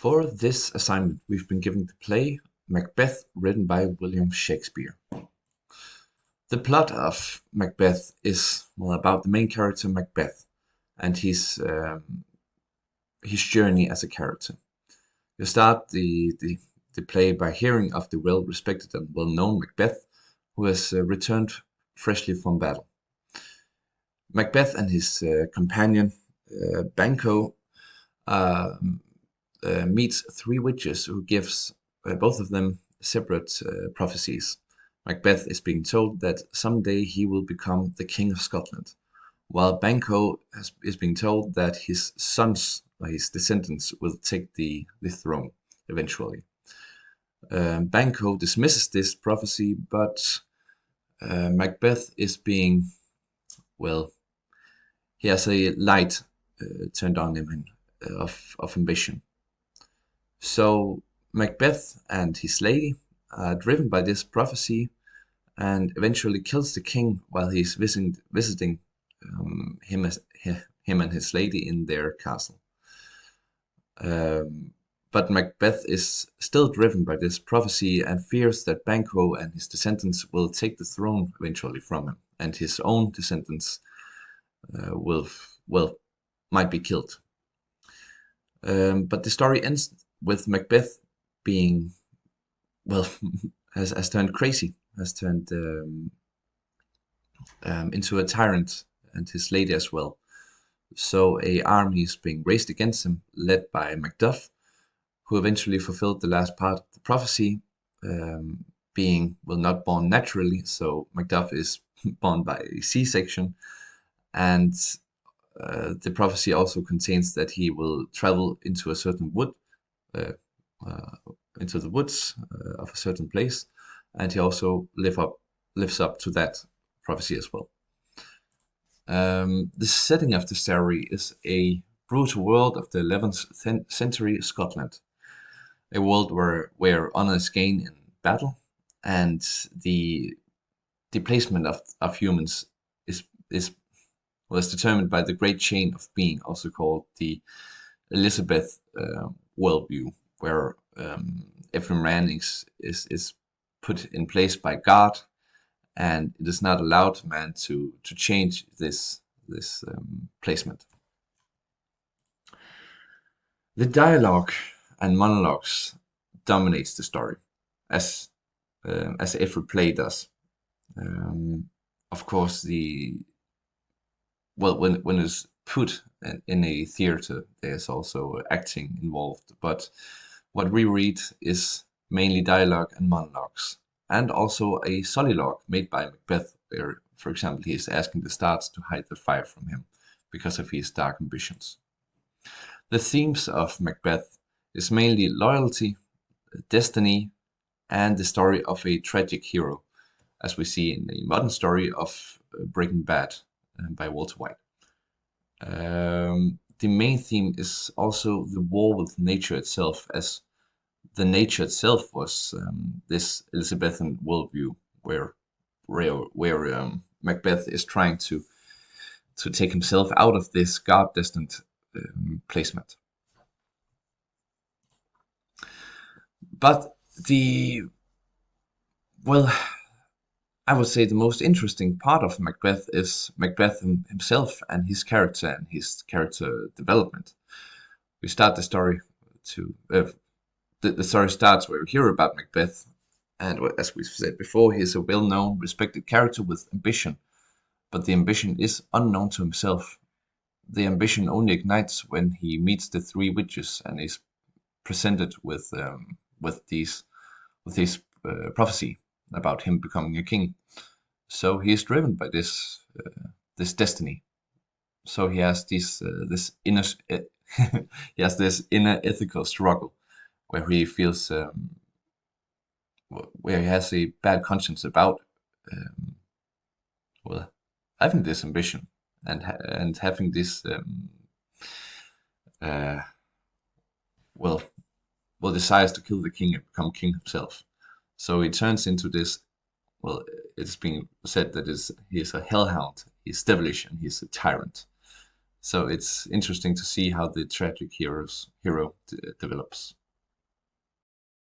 For this assignment, we've been given the play Macbeth, written by William Shakespeare. The plot of Macbeth is about the main character Macbeth and his journey as a character. You start the play by hearing of the well-respected and well-known Macbeth, who has returned freshly from battle. Macbeth and his companion Banquo meets three witches who gives both of them separate prophecies. Macbeth is being told that someday he will become the King of Scotland, while Banquo is being told that his sons, or his descendants, will take the throne eventually. Banquo dismisses this prophecy, but Macbeth is being, well, he has a light turned on him of ambition. So Macbeth and his lady are driven by this prophecy and eventually kills the king while he's visiting him and his lady in their castle. But Macbeth is still driven by this prophecy and fears that Banquo and his descendants will take the throne eventually from him, and his own descendants might be killed. But the story ends with Macbeth being, has turned crazy, has turned into a tyrant, and his lady as well. So a army is being raised against him, led by Macduff, who eventually fulfilled the last part of the prophecy, being not born naturally. So Macduff is born by a C-section, and the prophecy also contains that he will travel into a certain wood, into the woods of a certain place, and he also lives up to that prophecy as well. The setting of the story is a brutal world of the 11th century Scotland, a world where honor is gained in battle, and the placement of humans was determined by the great chain of being, also called the Elizabeth worldview, where every man is put in place by God, and it is not allowed man to change this placement. The dialogue and monologues dominates the story, as every play does. Of course, when it's put in a theater, there's also acting involved, but what we read is mainly dialogue and monologues, and also a soliloquy made by Macbeth, where, for example, he is asking the stars to hide the fire from him because of his dark ambitions. The themes of Macbeth is mainly loyalty, destiny, and the story of a tragic hero, as we see in the modern story of Breaking Bad by Walter White. The main theme is also the war with nature itself, as the nature itself was this Elizabethan worldview where Macbeth is trying to take himself out of this God-destined placement. But I would say the most interesting part of Macbeth is Macbeth himself and his character development. We start the story the story starts where we hear about Macbeth, and as we've said before, he is a well-known, respected character with ambition, but the ambition is unknown to himself. The ambition only ignites when he meets the three witches and is presented with this prophecy about him becoming a king. So he is driven by this destiny. So he has this inner he has this inner ethical struggle where he feels where he has a bad conscience about having this ambition and having this desires to kill the king and become king himself. So he turns into this. It's being said that he is a hellhound. He's devilish and he's a tyrant. So it's interesting to see how the tragic hero develops.